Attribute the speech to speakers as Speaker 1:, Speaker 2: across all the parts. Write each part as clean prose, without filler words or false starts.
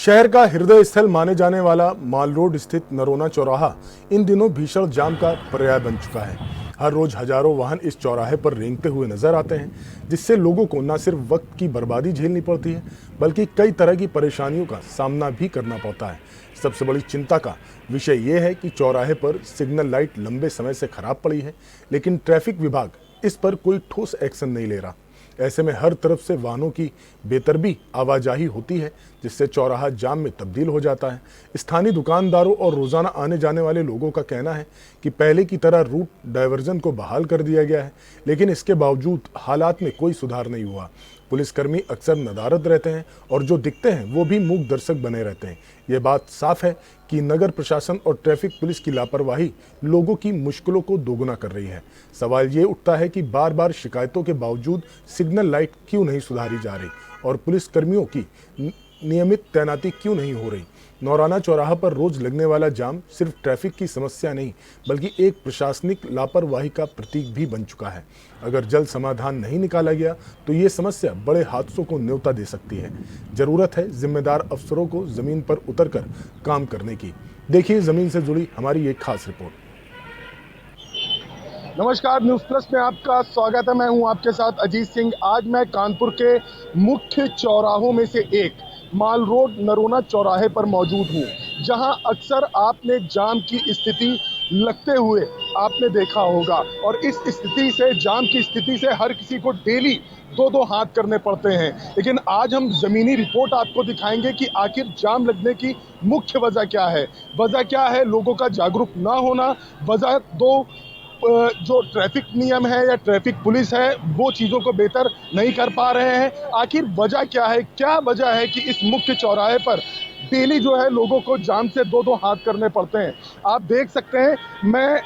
Speaker 1: शहर का हृदय स्थल माने जाने वाला माल रोड स्थित नरोना चौराहा इन दिनों भीषण जाम का पर्याय बन चुका है। हर रोज हजारों वाहन इस चौराहे पर रेंगते हुए नजर आते हैं, जिससे लोगों को न सिर्फ वक्त की बर्बादी झेलनी पड़ती है, बल्कि कई तरह की परेशानियों का सामना भी करना पड़ता है। सबसे बड़ी चिंता का विषय यह है कि चौराहे पर सिग्नल लाइट लंबे समय से खराब पड़ी है, लेकिन ट्रैफिक विभाग इस पर कोई ठोस एक्शन नहीं ले रहा। ऐसे में हर तरफ से वाहनों की बेतरबी आवाजाही होती है, जिससे चौराहा जाम में तब्दील हो जाता है। स्थानीय दुकानदारों और रोजाना आने जाने वाले लोगों का कहना है कि पहले की तरह रूट डायवर्जन को बहाल कर दिया गया है, लेकिन इसके बावजूद हालात में कोई सुधार नहीं हुआ। पुलिसकर्मी अक्सर नदारद रहते हैं और जो दिखते हैं वो भी मूक दर्शक बने रहते हैं। ये बात साफ है कि नगर प्रशासन और ट्रैफिक पुलिस की लापरवाही लोगों की मुश्किलों को दोगुना कर रही है। सवाल ये उठता है कि बार बार शिकायतों के बावजूद सिग्नल लाइट क्यों नहीं सुधारी जा रही और पुलिस कर्मियों की नियमित तैनाती क्यों नहीं हो रही। नौराना चौराहा पर रोज लगने वाला जाम सिर्फ ट्रैफिक की समस्या नहीं, बल्कि एक प्रशासनिक लापरवाही का प्रतीक भी बन चुका है। अगर जल्द समाधान नहीं निकाला गया तो ये समस्या बड़े हादसों को न्योता दे सकती है। जरूरत है जिम्मेदार अफसरों को जमीन पर उतरकर काम करने की। देखिए जमीन से जुड़ी हमारी एक खास रिपोर्ट।
Speaker 2: नमस्कार, न्यूज़ प्लस में आपका स्वागत है। मैं हूं आपके साथ अजीत सिंह। आज मैं कानपुर के मुख्य चौराहों में से एक माल रोड नरोना चौराहे पर मौजूद हूं, जहां अक्सर आपने जाम की स्थिति लगते हुए आपने देखा होगा। और इस स्थिति से, जाम की स्थिति से हर किसी को डेली दो हाथ करने पड़ते हैं। लेकिन आज हम ज़मीनी रिपोर्ट आपको दिखाएंगे कि आखिर जाम लगने की मुख्य वजह क्या है। वजह क्या है? लोगों का जागरूक ना होना। वजह दो, जो ट्रैफिक नियम है या ट्रैफिक पुलिस है वो चीज़ों को बेहतर नहीं कर पा रहे हैं। आखिर वजह क्या है? क्या वजह है कि इस मुख्य चौराहे पर डेली जो है लोगों को जाम से दो हाथ करने पड़ते हैं? आप देख सकते हैं, मैं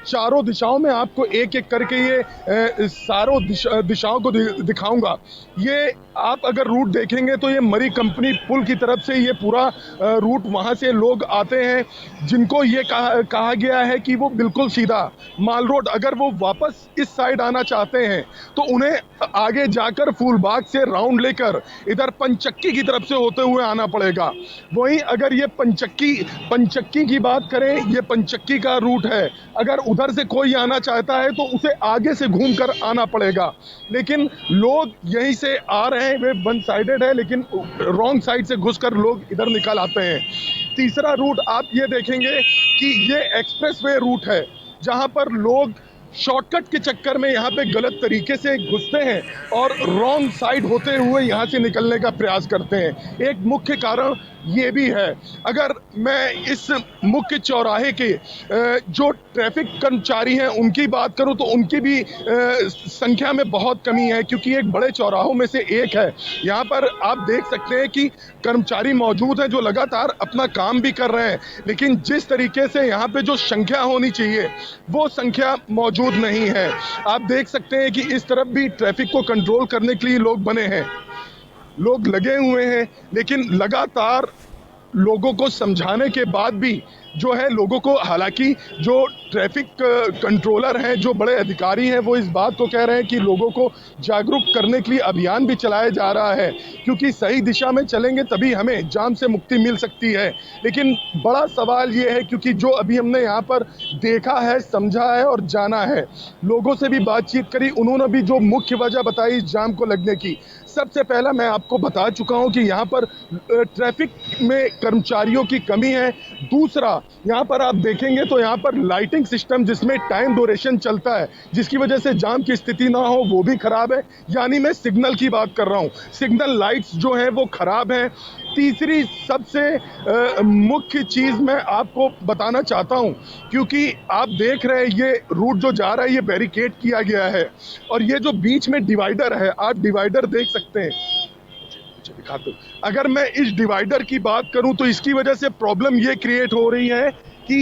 Speaker 2: चारों दिशाओं में आपको एक एक करके ये सारों दिशाओं को दिखाऊंगा। ये आप अगर रूट देखेंगे तो ये मरी कंपनी पुल की तरफ से ये पूरा रूट, वहाँ से लोग आते हैं जिनको ये कहा गया है कि वो बिल्कुल सीधा माल रोड, अगर वो वापस इस साइड आना चाहते हैं तो उन्हें आगे जाकर फूलबाग से राउंड लेकर इधर पंचक्की की तरफ से होते हुए आना पड़ेगा। वहीं अगर ये पंचक्की की बात करें, ये पंचक्की का रूट है। अगर उधर से कोई आना चाहता है तो उसे आगे से घूमकर आना पड़ेगा। लेकिन लोग यहीं से आ रहे हैं, वे वन साइडेड है, लेकिन रॉन्ग साइड से घुसकर लोग इधर निकल आते हैं। तीसरा रूट आप ये देखेंगे कि ये एक्सप्रेसवे रूट है, जहां पर लोग शॉर्टकट के चक्कर में यहाँ पे गलत तरीके से घुसते हैं और रॉन्ग साइड होते हुए यहाँ से निकलने का प्रयास करते हैं। एक मुख्य कारण ये भी है। अगर मैं इस मुख्य चौराहे के जो ट्रैफिक कर्मचारी हैं उनकी बात करूं तो उनकी भी संख्या में बहुत कमी है, क्योंकि एक बड़े चौराहों में से एक है। यहाँ पर आप देख सकते हैं कि कर्मचारी मौजूद हैं जो लगातार अपना काम भी कर रहे हैं, लेकिन जिस तरीके से यहाँ पे जो संख्या होनी चाहिए वो संख्या मौजूद नहीं है। आप देख सकते हैं कि इस तरफ भी ट्रैफिक को कंट्रोल करने के लिए लोग बने हैं, लोग लगे हुए हैं, लेकिन लगातार लोगों को समझाने के बाद भी जो है लोगों को, हालांकि जो ट्रैफिक कंट्रोलर हैं, जो बड़े अधिकारी हैं, वो इस बात को कह रहे हैं कि लोगों को जागरूक करने के लिए अभियान भी चलाया जा रहा है, क्योंकि सही दिशा में चलेंगे तभी हमें जाम से मुक्ति मिल सकती है। लेकिन बड़ा सवाल ये है, क्योंकि जो अभी हमने यहाँ पर देखा है, समझा है और जाना है, लोगों से भी बातचीत करी, उन्होंने भी जो मुख्य वजह बताई जाम को लगने की। सबसे पहला मैं आपको बता चुका हूं कि यहाँ पर ट्रैफिक में कर्मचारियों की कमी है। दूसरा, यहाँ पर आप देखेंगे तो यहाँ पर लाइटिंग सिस्टम जिसमें टाइम ड्यूरेशन चलता है, जिसकी वजह से जाम की स्थिति ना हो, वो भी खराब है। यानी मैं सिग्नल की बात कर रहा हूँ, सिग्नल लाइट्स जो है वो खराब है। तीसरी सबसे मुख्य चीज़ मैं आपको बताना चाहता हूँ, क्योंकि आप देख रहे हैं ये रूट जो जा रहा है ये बैरिकेड किया गया है, और ये जो बीच में डिवाइडर है, आप डिवाइडर देख सकते हैं। दिखाते, अगर मैं इस डिवाइडर की बात करूं तो इसकी वजह से प्रॉब्लम ये क्रिएट हो रही है कि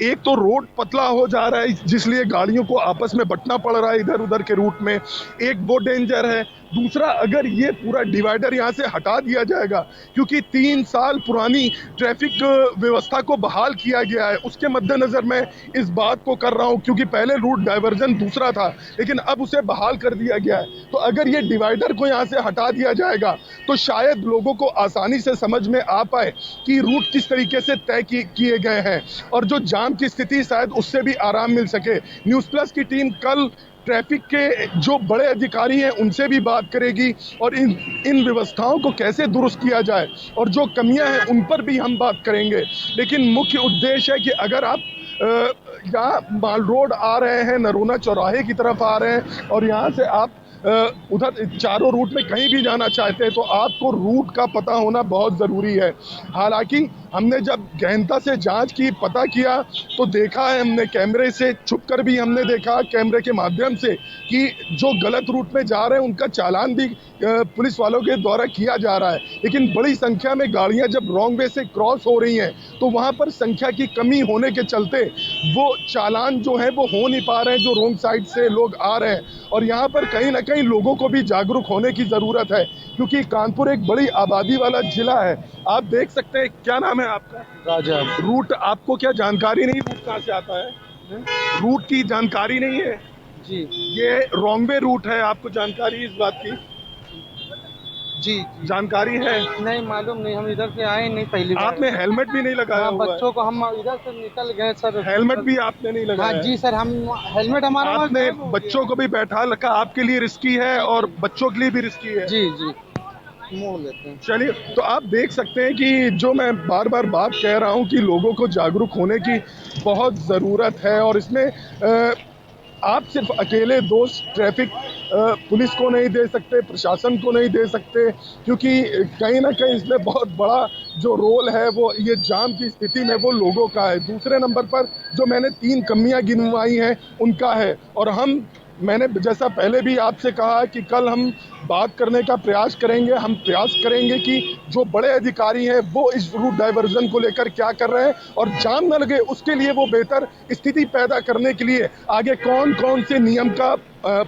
Speaker 2: एक तो रोड पतला हो जा रहा है, जिसलिए गाड़ियों को आपस में बंटना पड़ रहा है इधर उधर के रूट में, एक वो डेंजर है। दूसरा, अगर ये पूरा डिवाइडर यहाँ से हटा दिया जाएगा, क्योंकि 3 साल पुरानी ट्रैफिक व्यवस्था को बहाल किया गया है, उसके मद्देनजर मैं इस बात को कर रहा हूँ, क्योंकि पहले रूट डाइवर्जन दूसरा था लेकिन अब उसे बहाल कर दिया गया है। तो अगर ये डिवाइडर को यहाँ से हटा दिया जाएगा तो शायद लोगों को आसानी से समझ में आ पाए कि रूट किस तरीके से तय किए गए हैं, और जो जाम की स्थिति शायद उससे भी आराम मिल सके। न्यूज़ प्लस की टीम कल ट्रैफिक के जो बड़े अधिकारी हैं उनसे भी बात करेगी और इन व्यवस्थाओं को कैसे दुरुस्त किया जाए और जो कमियां हैं उन पर भी हम बात करेंगे। लेकिन मुख्य उद्देश्य है कि अगर आप यहाँ माल रोड आ रहे हैं, नरोना चौराहे की तरफ आ रहे हैं और यहाँ से आप उधर चारों रूट में कहीं भी जाना चाहते हैं तो आपको रूट का पता होना बहुत ज़रूरी है। हालांकि हमने जब गहनता से जांच की, पता किया तो देखा है, हमने कैमरे से छुपकर भी हमने देखा कैमरे के माध्यम से कि जो गलत रूट में जा रहे हैं उनका चालान भी पुलिस वालों के द्वारा किया जा रहा है। लेकिन बड़ी संख्या में गाड़ियां जब रॉन्ग वे से क्रॉस हो रही हैं तो वहां पर संख्या की कमी होने के चलते वो चालान जो है वो हो नहीं पा रहे हैं, जो रोंग साइड से लोग आ रहे हैं। और यहाँ पर कहीं ना कहीं लोगों को भी जागरूक होने की ज़रूरत है, क्योंकि कानपुर एक बड़ी आबादी वाला जिला है। आप देख सकते हैं, क्या नाम है आपका?
Speaker 3: राजा।
Speaker 2: रूट आपको क्या जानकारी नहीं, रूट कहाँ से आता है? रूट की जानकारी नहीं है
Speaker 3: जी
Speaker 2: ये रॉन्ग वे रूट है, आपको जानकारी इस बात की?
Speaker 3: जी
Speaker 2: जानकारी है?
Speaker 3: नहीं मालूम नहीं, हम इधर से आए नहीं पहली बार।
Speaker 2: आपने हेलमेट भी नहीं लगाया हुआ है?
Speaker 3: बच्चों को हम इधर से निकल गए सर।
Speaker 2: हेलमेट भी आपने नहीं लगाया?
Speaker 3: हाँ जी सर, हम हेलमेट हमारा
Speaker 2: आपने बच्चों को भी बैठा रखा, आपके लिए रिस्की है और बच्चों के लिए भी रिस्की है।
Speaker 3: जी जी मोड़ लेते हैं।
Speaker 2: चलिए, तो आप देख सकते हैं कि जो मैं बार बार बात कह रहा हूं कि लोगों को जागरूक होने की बहुत ज़रूरत है और इसमें आप सिर्फ अकेले दोष ट्रैफिक पुलिस को नहीं दे सकते, प्रशासन को नहीं दे सकते, क्योंकि कहीं ना कहीं इसमें बहुत बड़ा जो रोल है वो ये जाम की स्थिति में वो लोगों का है। दूसरे नंबर पर जो मैंने 3 कमियां गिनवाई हैं उनका है। और मैंने जैसा पहले भी आपसे कहा कि कल हम बात करने का प्रयास करेंगे, हम प्रयास करेंगे कि जो बड़े अधिकारी हैं वो इस रूट डाइवर्जन को लेकर क्या कर रहे हैं और जाम न लगे उसके लिए वो बेहतर स्थिति पैदा करने के लिए आगे कौन कौन से नियम का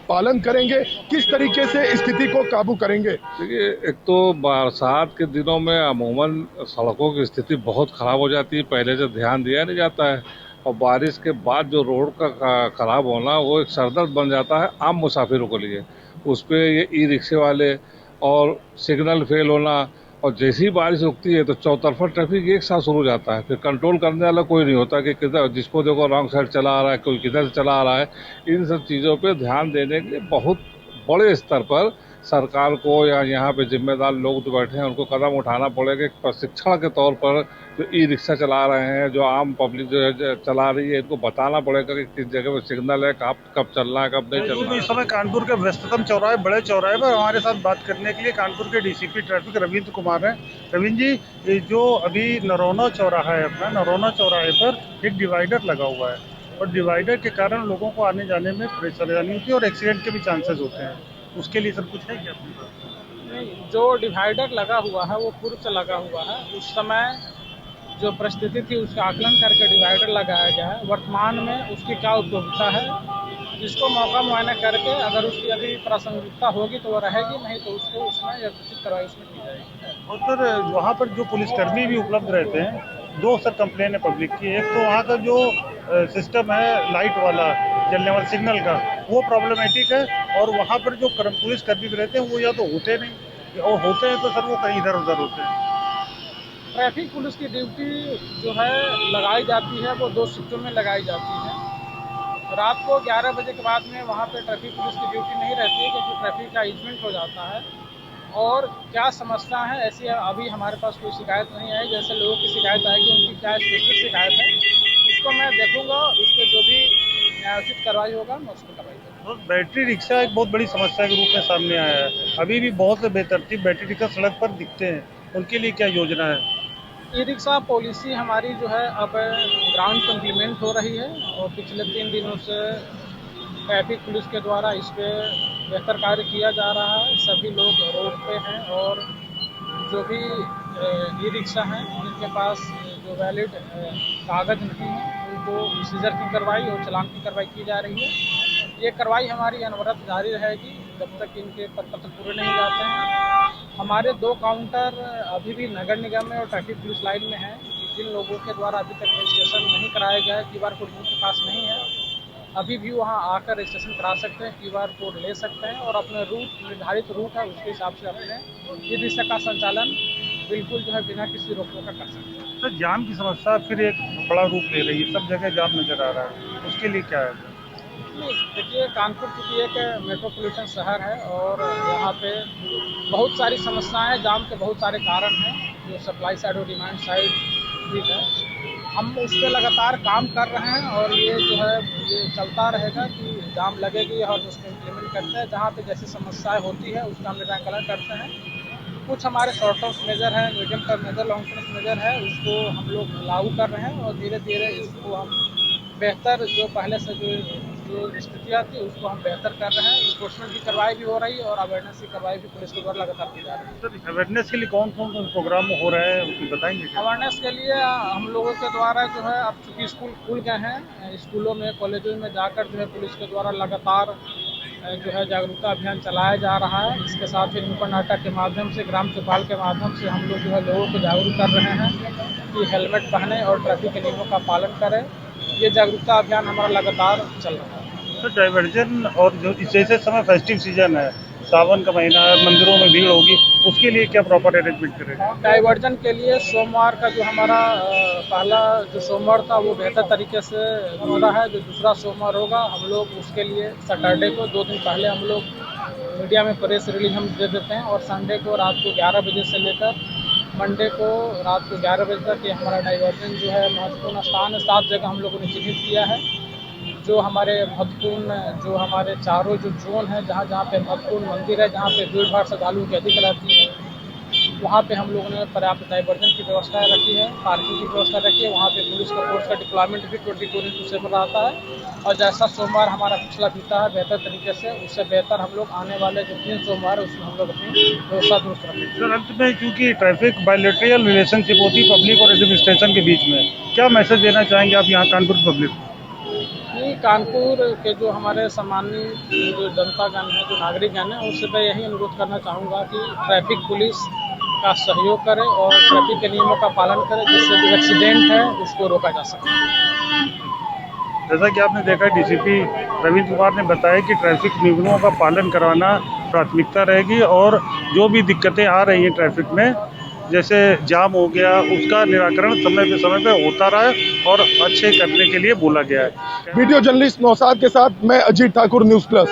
Speaker 2: पालन करेंगे, किस तरीके से स्थिति को काबू करेंगे।
Speaker 4: देखिए, एक तो बरसात के दिनों में अमूमन सड़कों की स्थिति बहुत खराब हो जाती है, पहले से ध्यान दिया नहीं जाता है और बारिश के बाद जो रोड का खराब होना वो एक सरदर्द बन जाता है आम मुसाफिरों के लिए। उस पर ये ई रिक्शे वाले और सिग्नल फेल होना, और जैसे ही बारिश रुकती है तो चौतरफा ट्रैफिक एक साथ शुरू हो जाता है, फिर कंट्रोल करने वाला कोई नहीं होता कि किधर जिसको देखो रॉन्ग साइड चला आ रहा है, कोई किधर से चला आ रहा है। इन सब चीज़ों पे ध्यान देने के लिए बहुत बड़े स्तर पर सरकार को या यहाँ पे जिम्मेदार लोग जो बैठे हैं उनको कदम उठाना पड़ेगा। प्रशिक्षण के तौर पर जो ई रिक्शा चला रहे हैं, जो आम पब्लिक जो है चला रही है, इनको बताना पड़ेगा कि किस जगह पर सिग्नल है, कब चलना है, कब नहीं चलना है।
Speaker 5: इस समय कानपुर के व्यस्ततम चौराहे, बड़े चौराहे पर हमारे साथ बात करने के लिए कानपुर के डीसीपी ट्रैफिक रविंद्र कुमार हैं। रविंद्र जी, ये जो अभी नरोना चौराहा है अपना, नरोना चौराहे पर एक डिवाइडर लगा हुआ है और डिवाइडर के कारण लोगों को आने जाने में परेशानी होती है और एक्सीडेंट के भी चांसेस होते हैं। उसके लिए सर कुछ है क्या अपने पास?
Speaker 6: नहीं, जो डिवाइडर लगा हुआ है वो पूर्व से लगा हुआ है। उस समय जो परिस्थिति थी उसका आकलन करके डिवाइडर लगाया गया है। वर्तमान में उसकी क्या उपयोगिता है, जिसको मौका मुआयना करके अगर उसकी यदि प्रासंगिकता होगी तो वो रहेगी, नहीं तो उसको उसमें यथोचित कार्रवाई उसमें की जाएगी।
Speaker 5: और सर वहाँ पर जो पुलिसकर्मी भी उपलब्ध रहते हैं, 2 सर कंप्लेन है पब्लिक की। एक तो वहाँ का जो सिस्टम है लाइट वाला जलने वाला सिग्नल का, वो प्रॉब्लमेटिक है, और वहाँ पर जो पुलिसकर्मी भी रहते हैं वो या तो होते नहीं और होते हैं तो सर वो कहीं इधर उधर होते हैं।
Speaker 6: ट्रैफिक पुलिस की ड्यूटी जो है लगाई जाती है वो 2 शिफ्टों में लगाई जाती है। रात को 11 बजे के बाद में वहाँ पे ट्रैफिक पुलिस की ड्यूटी नहीं रहती है, क्योंकि ट्रैफिक का अरेंजमेंट हो जाता है। और क्या समस्या है ऐसी अभी हमारे पास कोई शिकायत नहीं आई। जैसे लोगों की शिकायत आएगी, उनकी क्या स्पेसिफिक शिकायत है उसको मैं देखूँगा, उस पर जो भी न्यायोचित कार्रवाई होगा मैं उसको कार्रवाई करूँगा।
Speaker 5: और बैटरी रिक्शा एक बहुत बड़ी समस्या के रूप में सामने आया है। अभी भी बहुत से बेतरतीब बैटरी रिक्शा सड़क पर दिखते हैं, उनके लिए क्या योजना है?
Speaker 6: ई रिक्शा पॉलिसी हमारी जो है अब ग्राउंड पर इम्प्लीमेंट हो रही है और पिछले 3 दिनों से ट्रैफिक पुलिस के द्वारा इस पर बेहतर कार्य किया जा रहा है। सभी लोग रोड पे हैं और जो भी ई रिक्शा हैं जिनके पास जो वैलिड कागज़ नहीं है उनको सीजर की कार्रवाई और चालान की कार्रवाई की जा रही है। ये कार्रवाई हमारी अनवरत जारी रहेगी। जब तक इनके प्रपत्र पूरे नहीं जाते हैं। हमारे 2 काउंटर अभी भी नगर निगम में और ट्रैफिक पुलिस लाइन में हैं। जिन लोगों के द्वारा अभी तक रजिस्ट्रेशन नहीं कराया गया है, QR कोड जिनके पास नहीं है, अभी भी वहां आकर रजिस्ट्रेशन करा सकते हैं, QR कोड ले सकते हैं और अपने निर्धारित रूट है उसके हिसाब से अपने ई रिक्शा का संचालन बिल्कुल जो है बिना किसी रोक टोक का कर सकते हैं।
Speaker 5: सर जाम की समस्या फिर एक बड़ा रूप ले रही है, सब जगह जाम नजर आ रहा है, उसके लिए क्या है?
Speaker 6: नहीं, देखिए कानपुर चूँकि एक मेट्रोपॉलिटन शहर है और यहाँ पे बहुत सारी समस्याएं हैं, जाम के बहुत सारे कारण हैं, जो सप्लाई साइड और डिमांड साइड भी है। हम इस पर लगातार काम कर रहे हैं और ये जो है ये चलता रहेगा कि जाम लगेगी और उसको इम्प्लीमेंट करते हैं। जहाँ पे जैसी समस्याएं होती है उसका हम निराकरण करते हैं। कुछ हमारे शॉर्ट टर्म मेजर है, medium term measure, long term measure है, उसको हम लोग लागू कर रहे हैं और धीरे धीरे इसको हम बेहतर जो पहले से जो स्थितियाँ थी उसको हम बेहतर कर रहे हैं। इन्फोर्समेंट की कार्रवाई भी हो रही है और अवेयरनेस की कार्रवाई भी पुलिस के द्वारा लगातार की जा रही है।
Speaker 5: सर अवेयरनेस के लिए कौन कौन प्रोग्राम हो रहा है उसको बताएंगे क्या?
Speaker 6: अवेयरनेस के लिए हम लोगों के द्वारा जो है अब चूँकि स्कूल खुल गए हैं, स्कूलों में कॉलेजों में जाकर जो है पुलिस के द्वारा लगातार जो है जागरूकता अभियान चलाया जा रहा है। इसके साथ ही नुक्कड़ नाटक के माध्यम से, ग्राम चौपाल के माध्यम से हम लोग जो है लोगों को जागरूक कर रहे हैं कि हेलमेट पहने और ट्रैफिक के नियमों का पालन करें। ये जागरूकता अभियान हमारा लगातार चल रहा है।
Speaker 5: तो डाइवर्जन और जो जैसे समय फेस्टिव सीजन है, सावन का महीना है, मंदिरों में भीड़ होगी, उसके लिए क्या प्रॉपर अरेंजमेंट करेगा?
Speaker 6: डाइवर्जन के लिए सोमवार का जो हमारा पहला जो सोमवार था वो बेहतर तरीके से हो रहा है। जो दूसरा सोमवार होगा हम लोग उसके लिए सैटरडे को 2 दिन पहले हम लोग मीडिया में प्रेस रिलीज हम दे देते हैं और संडे को रात को 11 बजे से लेकर मंडे को रात को 11 बजे तक ये हमारा डाइवर्जन जो है महत्वपूर्ण स्थान है। 7 जगह हम लोगों ने चिन्हित किया है जो हमारे महत्वपूर्ण जो हमारे चारों जो जोन है, जहाँ जहाँ पे महत्वपूर्ण मंदिर है, जहाँ पे भीड़ भाड़ श्रद्धालुओं की अधिक रहती है, वहाँ पे हम लोगों ने पर्याप्त डाइवर्जन की व्यवस्था रखी है, पार्किंग की व्यवस्था रखी है। वहाँ पे पुलिस का फोर्स का डिप्लॉयमेंट भी 24/7 रहता है और जैसा सोमवार हमारा पिछला बीता है बेहतर तरीके से, उससे बेहतर हम लोग आने वाले जो 3 सोमवार है उसमें हम लोग अपनी व्यवस्था दुरुस्त रखेंगे।
Speaker 5: सर अंत में क्योंकि ट्रैफिक बायलैटरल रिलेशनशिप होती है पब्लिक और एडमिनिस्ट्रेशन के बीच में, क्या मैसेज देना चाहेंगे आप यहाँ कानपुर पब्लिक को?
Speaker 6: कानपुर के जो हमारे सामान्य जो जनतागण है, जो नागरिकगण है, उससे मैं यही अनुरोध करना चाहूँगा कि ट्रैफिक पुलिस का सहयोग करें और ट्रैफिक के नियमों का पालन करें, जिससे जो एक्सीडेंट है उसको रोका जा सके।
Speaker 5: जैसा कि आपने देखा डीसीपी रविंद्र कुमार ने बताया कि ट्रैफिक नियमों का पालन करवाना प्राथमिकता रहेगी और जो भी दिक्कतें आ रही हैं ट्रैफिक में, जैसे जाम हो गया, उसका निराकरण समय पे होता रहा है और अच्छे करने के लिए बोला गया है।
Speaker 2: वीडियो जर्नलिस्ट नौशाद के साथ मैं अजीत ठाकुर, न्यूज़ प्लस।